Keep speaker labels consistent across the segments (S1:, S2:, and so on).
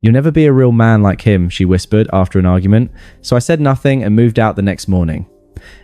S1: "You'll never be a real man like him," she whispered after an argument, so I said nothing and moved out the next morning.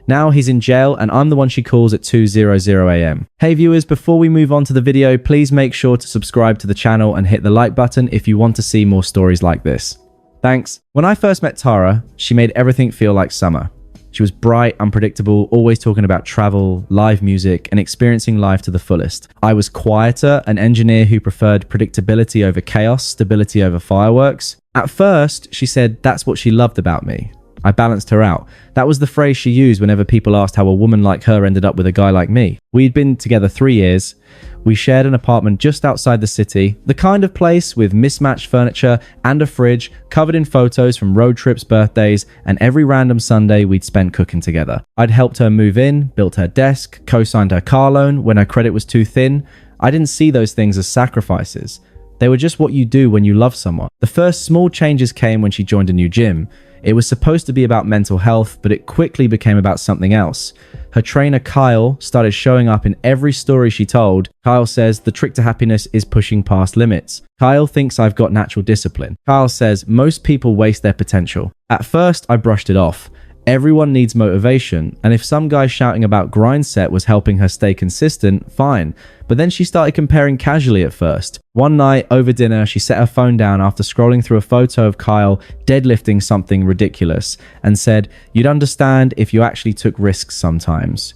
S1: Now he's in jail and I'm the one she calls at 2:00 a.m. Hey viewers, before we move on to the video, please make sure to subscribe to the channel and hit the like button if you want to see more stories like this. Thanks. When I first met Tara, she made everything feel like summer. She was bright, unpredictable, always talking about travel, live music, and experiencing life to the fullest. I was quieter, an engineer who preferred predictability over chaos, stability over fireworks. At first, she said that's what she loved about me. I balanced her out. That was the phrase she used whenever people asked how a woman like her ended up with a guy like me. We'd been together 3 years. We shared an apartment just outside the city, the kind of place with mismatched furniture and a fridge covered in photos from road trips, birthdays, and every random Sunday we'd spent cooking together. I'd helped her move in, built her desk, co-signed her car loan when her credit was too thin. I didn't see those things as sacrifices. They were just what you do when you love someone. The first small changes came when she joined a new gym. It was supposed to be about mental health, but it quickly became about something else. Her trainer, Kyle, started showing up in every story she told. Kyle says the trick to happiness is pushing past limits. Kyle thinks I've got natural discipline. Kyle says most people waste their potential. At first, I brushed it off. Everyone needs motivation, and if some guy shouting about grind set was helping her stay consistent, fine. But then she started comparing casually at first. One night, over dinner, she set her phone down after scrolling through a photo of Kyle deadlifting something ridiculous and said, "You'd understand if you actually took risks sometimes."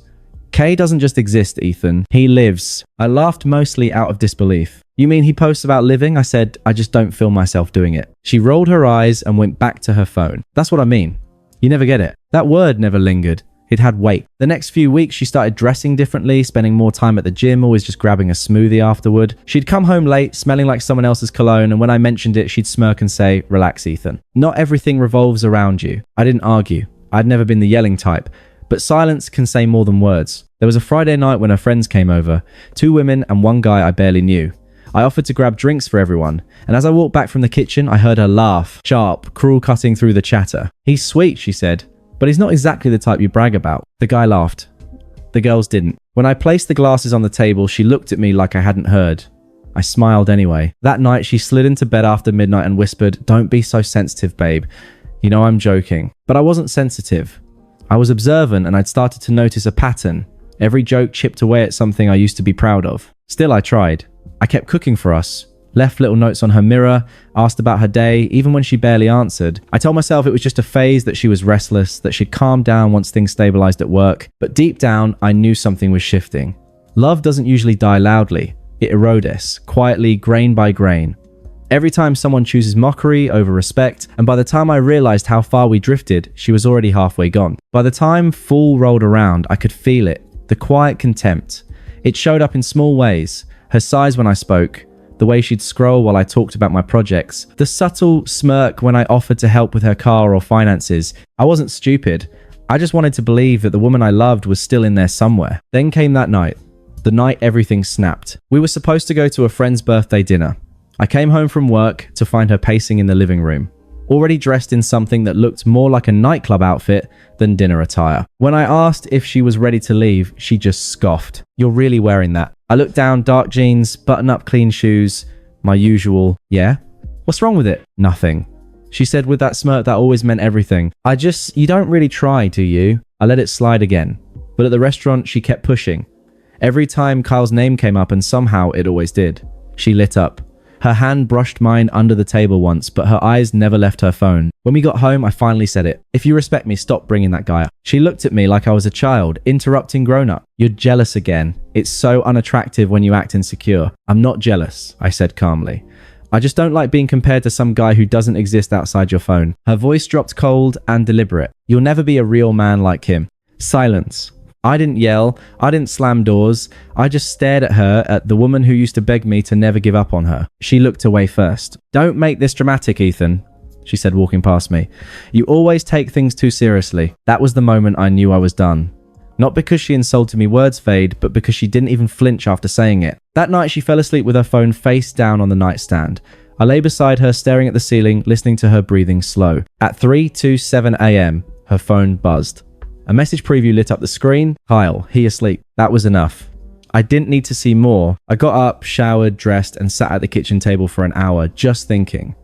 S1: Kay doesn't just exist, Ethan. He lives. I laughed mostly out of disbelief. "You mean he posts about living?" I said, "I just don't feel myself doing it." She rolled her eyes and went back to her phone. "That's what I mean. You never get it." That word never lingered. It had weight. The next few weeks, she started dressing differently, spending more time at the gym, always just grabbing a smoothie afterward. She'd come home late, smelling like someone else's cologne, and when I mentioned it, she'd smirk and say, "Relax, Ethan. Not everything revolves around you." I didn't argue. I'd never been the yelling type. But silence can say more than words. There was a Friday night when her friends came over. 2 women and 1 guy I barely knew. I offered to grab drinks for everyone, and as I walked back from the kitchen, I heard her laugh, sharp, cruel cutting through the chatter. "He's sweet," she said, "but he's not exactly the type you brag about." The guy laughed. The girls didn't. When I placed the glasses on the table, she looked at me like I hadn't heard. I smiled anyway. That night, she slid into bed after midnight and whispered, "Don't be so sensitive, babe. You know I'm joking." But I wasn't sensitive. I was observant, and I'd started to notice a pattern. Every joke chipped away at something I used to be proud of. Still, I tried. I kept cooking for us, left little notes on her mirror, asked about her day, even when she barely answered. I told myself it was just a phase, that she was restless, that she'd calm down once things stabilized at work. But deep down, I knew something was shifting. Love doesn't usually die loudly. It erodes, quietly, grain by grain. Every time someone chooses mockery over respect, and by the time I realized how far we drifted, she was already halfway gone. By the time fall rolled around, I could feel it, the quiet contempt. It showed up in small ways. Her sighs when I spoke, the way she'd scroll while I talked about my projects, the subtle smirk when I offered to help with her car or finances. I wasn't stupid. I just wanted to believe that the woman I loved was still in there somewhere. Then came that night, the night everything snapped. We were supposed to go to a friend's birthday dinner. I came home from work to find her pacing in the living room, already dressed in something that looked more like a nightclub outfit than dinner attire. When I asked if she was ready to leave, she just scoffed. "You're really wearing that?" I looked down, dark jeans, button-up clean shoes, my usual, "Yeah? What's wrong with it?" "Nothing," she said with that smirk that always meant everything. You don't really try, do you?" I let it slide again. But at the restaurant, she kept pushing. Every time Kyle's name came up, and somehow it always did, she lit up. Her hand brushed mine under the table once, but her eyes never left her phone. When we got home, I finally said it. "If you respect me, stop bringing that guy up." She looked at me like I was a child, interrupting grown-up. "You're jealous again. It's so unattractive when you act insecure." "I'm not jealous," I said calmly. "I just don't like being compared to some guy who doesn't exist outside your phone." Her voice dropped cold and deliberate. "You'll never be a real man like him." Silence. I didn't yell, I didn't slam doors, I just stared at her, at the woman who used to beg me to never give up on her. She looked away first. "Don't make this dramatic, Ethan," she said, walking past me. "You always take things too seriously." That was the moment I knew I was done. Not because she insulted me words fade, but because she didn't even flinch after saying it. That night she fell asleep with her phone face down on the nightstand. I lay beside her, staring at the ceiling, listening to her breathing slow. At 3:27 a.m., her phone buzzed. A message preview lit up the screen. "Kyle, he asleep." That was enough. I didn't need to see more. I got up, showered, dressed, and sat at the kitchen table for an hour, just thinking.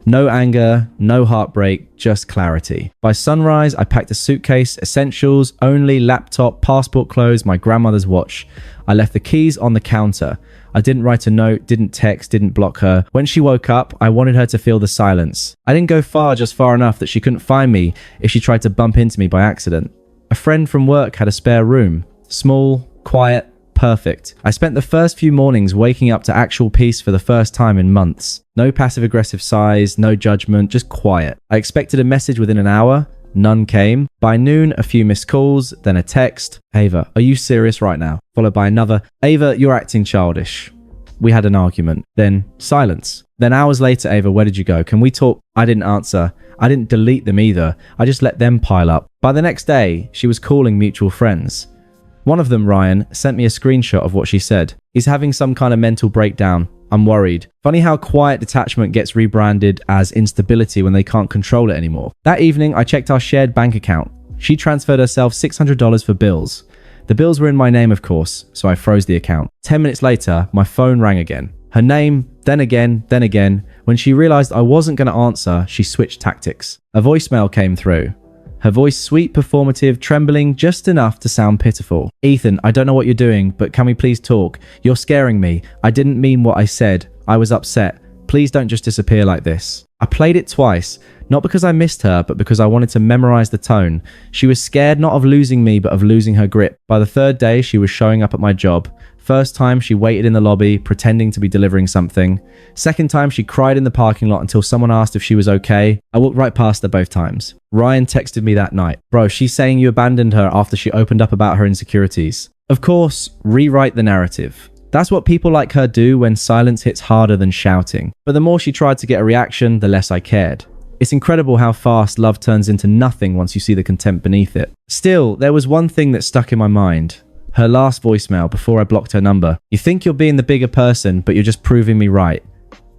S1: No anger, no heartbreak, just clarity. By sunrise, I packed a suitcase, essentials, only laptop, passport clothes, my grandmother's watch. I left the keys on the counter. I didn't write a note, didn't text, didn't block her. When she woke up, I wanted her to feel the silence. I didn't go far, just far enough that she couldn't find me if she tried to bump into me by accident. A friend from work had a spare room. Small, quiet, perfect. I spent the first few mornings waking up to actual peace for the first time in months. No passive-aggressive sighs, no judgment, just quiet. I expected a message within an hour. None came. By noon, a few missed calls, then a text. Ava, are you serious right now? Followed by another, Ava, you're acting childish. We had an argument. Then silence. Then hours later, Ava, where did you go? Can we talk? I didn't answer. I didn't delete them either. I just let them pile up. By the next day, she was calling mutual friends. One of them, Ryan, sent me a screenshot of what she said. He's having some kind of mental breakdown. I'm worried. Funny how quiet detachment gets rebranded as instability when they can't control it anymore. That evening, I checked our shared bank account. She transferred herself $600 for bills. The bills were in my name, of course, so I froze the account. 10 minutes later, my phone rang again. Her name, then again, then again. When she realized I wasn't going to answer, she switched tactics. A voicemail came through. Her voice sweet, performative, trembling just enough to sound pitiful. Ethan, I don't know what you're doing, but can we please talk? You're scaring me. I didn't mean what I said. I was upset. Please don't just disappear like this. I played it twice, not because I missed her, but because I wanted to memorize the tone. She was scared not of losing me, but of losing her grip. By the third day, she was showing up at my job. First time, she waited in the lobby, pretending to be delivering something. Second time, she cried in the parking lot until someone asked if she was okay. I walked right past her both times. Ryan texted me that night. Bro, she's saying you abandoned her after she opened up about her insecurities. Of course, rewrite the narrative. That's what people like her do when silence hits harder than shouting. But the more she tried to get a reaction, the less I cared. It's incredible how fast love turns into nothing once you see the contempt beneath it. Still, there was one thing that stuck in my mind. Her last voicemail before I blocked her number. You think you're being the bigger person, but you're just proving me right.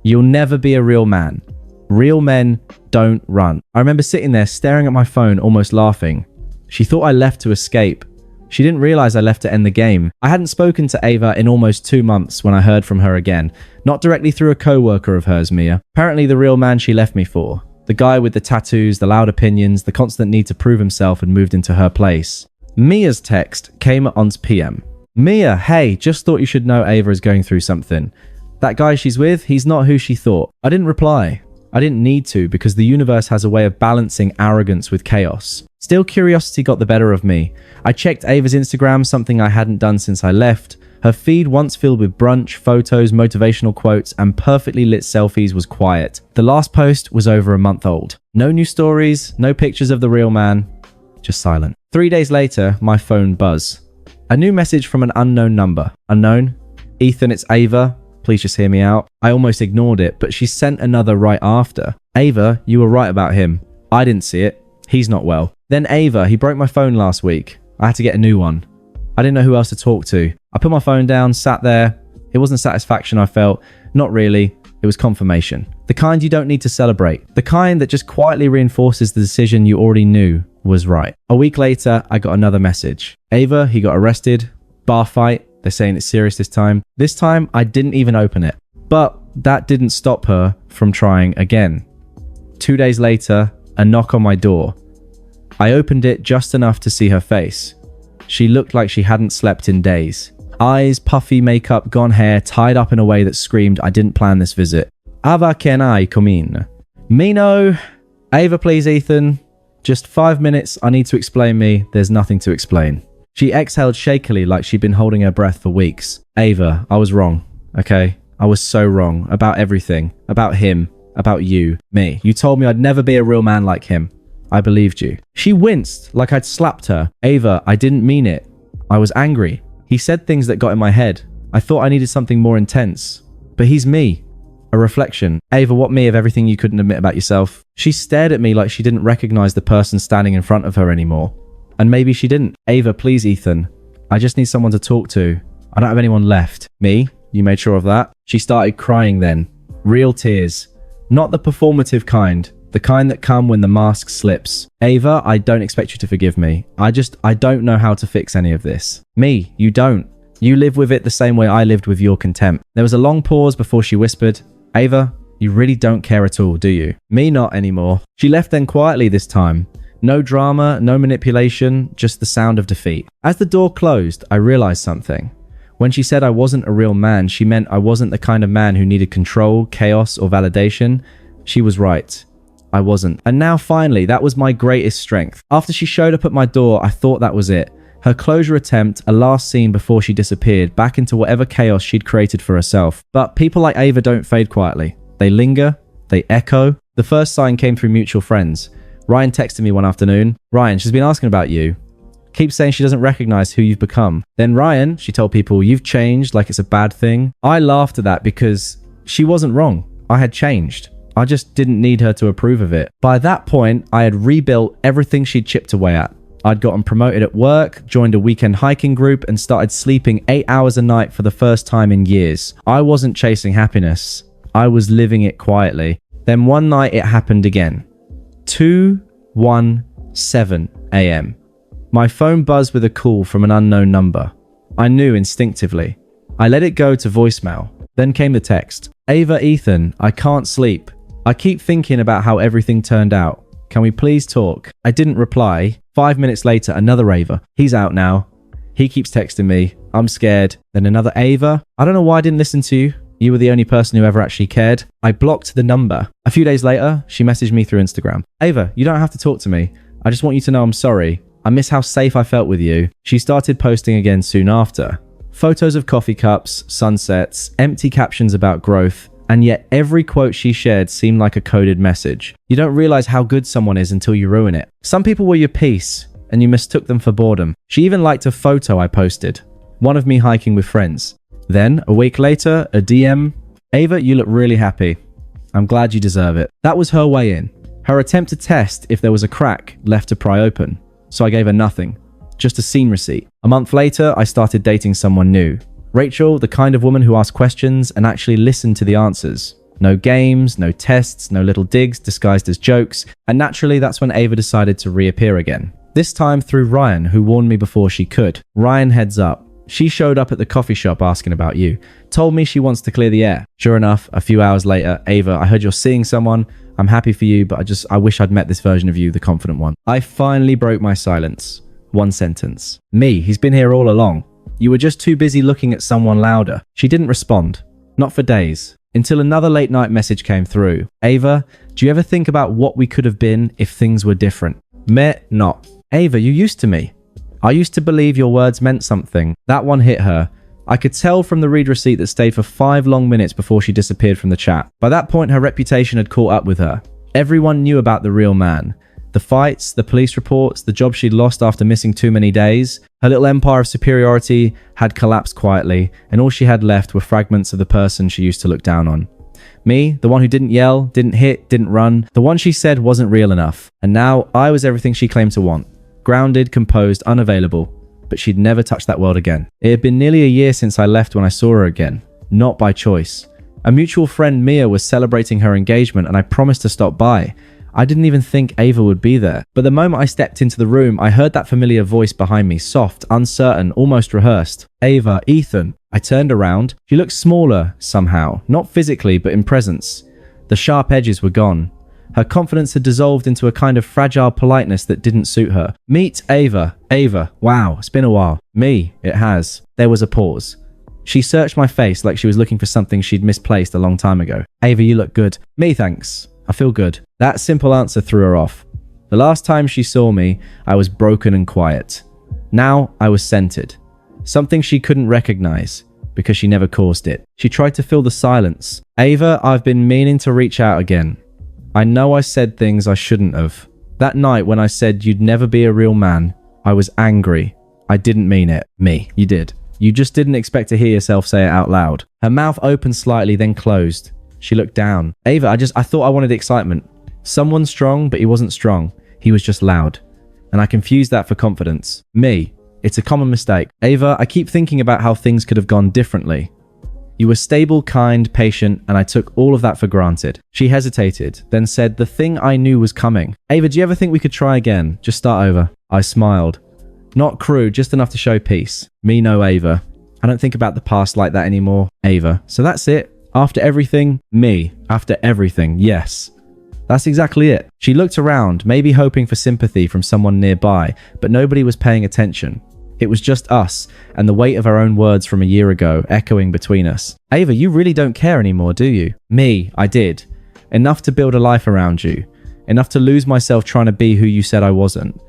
S1: You'll never be a real man. Real men don't run. I remember sitting there staring at my phone, almost laughing. She thought I left to escape. She didn't realize I left to end the game. I hadn't spoken to Ava in almost 2 months when I heard from her again. Not directly through a co-worker of hers, Mia. Apparently the real man she left me for. The guy with the tattoos, the loud opinions, the constant need to prove himself, had moved into her place. Mia's text came at ons PM. Mia, hey, just thought you should know Ava is going through something. That guy she's with, he's not who she thought. I didn't reply. I didn't need to because the universe has a way of balancing arrogance with chaos. Still, curiosity got the better of me. I checked Ava's Instagram, something I hadn't done since I left. Her feed, once filled with brunch, photos, motivational quotes, and perfectly lit selfies, was quiet. The last post was over a month old. No new stories, no pictures of the real man, just silent. 3 days later, my phone buzzed. A new message from an unknown number. Unknown? Ethan, it's Ava. Please just hear me out. I almost ignored it, but she sent another right after. Ava, you were right about him. I didn't see it. He's not well. Then Ava, he broke my phone last week. I had to get a new one. I didn't know who else to talk to. I put my phone down, sat there. It wasn't satisfaction I felt. Not really. It was confirmation. The kind you don't need to celebrate. The kind that just quietly reinforces the decision you already knew was right. A week later, I got another message. Ava, he got arrested. Bar fight. They're saying it's serious this time. This time, I didn't even open it. But that didn't stop her from trying again. 2 days later, a knock on my door. I opened it just enough to see her face. She looked like she hadn't slept in days. Eyes, puffy makeup, gone hair, tied up in a way that screamed, I didn't plan this visit. Ava, can I come in? Me no. Ava, please, Ethan. Just 5 minutes. I need to explain me. There's nothing to explain. She exhaled shakily like she'd been holding her breath for weeks. Ava, I was wrong, okay? I was so wrong about everything. About him. About you. Me. You told me I'd never be a real man like him. I believed you. She winced like I'd slapped her. Ava, I didn't mean it. I was angry. He said things that got in my head. I thought I needed something more intense. But he's me. A reflection. Ava, what me of everything you couldn't admit about yourself? She stared at me like she didn't recognize the person standing in front of her anymore. And maybe she didn't. Ava, please, Ethan. I just need someone to talk to. I don't have anyone left. Me? You made sure of that? She started crying then. Real tears. Not the performative kind. The kind that come when the mask slips. Ava, I don't expect you to forgive me. I don't know how to fix any of this. Me, you don't. You live with it the same way I lived with your contempt. There was a long pause before she whispered, Ava, You really don't care at all, do you? Me not anymore. She left then quietly this time. No drama, no manipulation, just the sound of defeat. As the door closed, I realized something. When she said I wasn't a real man, she meant I wasn't the kind of man who needed control, chaos, or validation. She was right. I wasn't. And now finally, that was my greatest strength. After she showed up at my door, I thought that was it. Her closure attempt, a last scene before she disappeared back into whatever chaos she'd created for herself. But people like Ava don't fade quietly. They linger, they echo. The first sign came through mutual friends. Ryan texted me one afternoon. Ryan, she's been asking about you. Keeps saying she doesn't recognize who you've become. Then Ryan, she told people, you've changed like it's a bad thing. I laughed at that because she wasn't wrong. I had changed. I just didn't need her to approve of it. By that point, I had rebuilt everything she'd chipped away at. I'd gotten promoted at work, joined a weekend hiking group, and started sleeping 8 hours a night for the first time in years. I wasn't chasing happiness. I was living it quietly. Then one night it happened again. 2:17 a.m. My phone buzzed with a call from an unknown number. I knew instinctively. I let it go to voicemail. Then came the text. Ava, Ethan, I can't sleep. I keep thinking about how everything turned out. Can we please talk? I didn't reply. 5 minutes later, another Ava. He's out now. He keeps texting me. I'm scared. Then another Ava. I don't know why I didn't listen to you. You were the only person who ever actually cared. I blocked the number. A few days later, she messaged me through Instagram. Ava, you don't have to talk to me. I just want you to know I'm sorry. I miss how safe I felt with you. She started posting again soon after. Photos of coffee cups, sunsets, empty captions about growth, and yet every quote she shared seemed like a coded message. You don't realize how good someone is until you ruin it. Some people were your peace, and you mistook them for boredom. She even liked a photo I posted, one of me hiking with friends. Then, a week later, a DM. Ava, you look really happy. I'm glad you deserve it. That was her way in. Her attempt to test if there was a crack left to pry open. So I gave her nothing, just a scene receipt. A month later, I started dating someone new. Rachel, the kind of woman who asked questions and actually listened to the answers. No games, no tests, no little digs disguised as jokes. And naturally, that's when Ava decided to reappear again. This time through Ryan, who warned me before she could. Ryan heads up. She showed up at the coffee shop asking about you. Told me she wants to clear the air. Sure enough, a few hours later, Ava, I heard you're seeing someone. I'm happy for you, but I wish I'd met this version of you, the confident one. I finally broke my silence. One sentence. Me, he's been here all along. You were just too busy looking at someone louder. She didn't respond. Not for days. Until another late night message came through. Ava, do you ever think about what we could have been if things were different? Meh, not. Ava, you used to me. I used to believe your words meant something. That one hit her. I could tell from the read receipt that stayed for 5 long minutes before she disappeared from the chat. By that point, her reputation had caught up with her. Everyone knew about the real man. The fights, the police reports, the job she'd lost after missing too many days. Her little empire of superiority had collapsed quietly, and all she had left were fragments of the person she used to look down on. Me, the one who didn't yell, didn't hit, didn't run, the one she said wasn't real enough. And now I was everything she claimed to want. Grounded, composed, unavailable. But she'd never touched that world again. It had been nearly a year since I left when I saw her again. Not by choice. A mutual friend, Mia, was celebrating her engagement and I promised to stop by. I didn't even think Ava would be there. But the moment I stepped into the room, I heard that familiar voice behind me, soft, uncertain, almost rehearsed. Ava, Ethan. I turned around. She looked smaller, somehow. Not physically, but in presence. The sharp edges were gone. Her confidence had dissolved into a kind of fragile politeness that didn't suit her. Meet Ava. Ava. Wow, it's been a while. Me. It has. There was a pause. She searched my face like she was looking for something she'd misplaced a long time ago. Ava, you look good. Me, thanks. I feel good. That simple answer threw her off. The last time she saw me, I was broken and quiet. Now I was centered. Something she couldn't recognize because she never caused it. She tried to fill the silence. Ava, I've been meaning to reach out again. I know I said things I shouldn't have. That night when I said you'd never be a real man, I was angry. I didn't mean it. Me. You did. You just didn't expect to hear yourself say it out loud. Her mouth opened slightly, then closed. She looked down. Ava, I thought I wanted excitement. Someone strong, but he wasn't strong. He was just loud. And I confused that for confidence. Me. It's a common mistake. Ava, I keep thinking about how things could have gone differently. You were stable, kind, patient, and I took all of that for granted. She hesitated, then said the thing I knew was coming. Ava, do you ever think we could try again? Just start over. I smiled. Not crude, just enough to show peace. Me, no, Ava. I don't think about the past like that anymore. Ava. So that's it. After everything, me. After everything, yes. That's exactly it. She looked around, maybe hoping for sympathy from someone nearby, but nobody was paying attention. It was just us, and the weight of our own words from a year ago echoing between us. Ava, you really don't care anymore, do you? Me, I did. Enough to build a life around you. Enough to lose myself trying to be who you said I wasn't.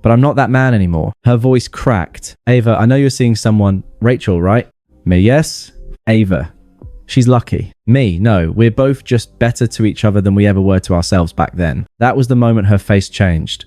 S1: But I'm not that man anymore. Her voice cracked. Ava, I know you're seeing someone. Rachel, right? Me, yes? Ava. She's lucky. Me, no. We're both just better to each other than we ever were to ourselves back then. That was the moment her face changed.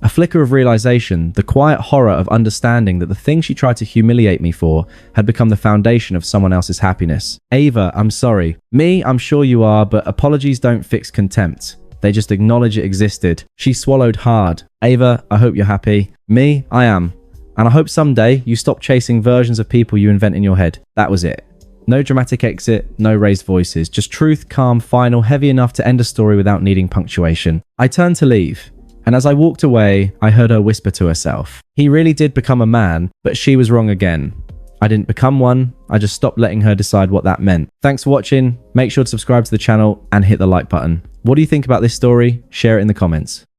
S1: A flicker of realization, the quiet horror of understanding that the thing she tried to humiliate me for had become the foundation of someone else's happiness. Ava, I'm sorry. Me, I'm sure you are, but apologies don't fix contempt. They just acknowledge it existed. She swallowed hard. Ava, I hope you're happy. Me, I am. And I hope someday you stop chasing versions of people you invent in your head. That was it. No dramatic exit, no raised voices, just truth, calm, final, heavy enough to end a story without needing punctuation. I turned to leave. And as I walked away, I heard her whisper to herself. He really did become a man, but she was wrong again. I didn't become one, I just stopped letting her decide what that meant. Thanks for watching, make sure to subscribe to the channel and hit the like button. What do you think about this story? Share it in the comments.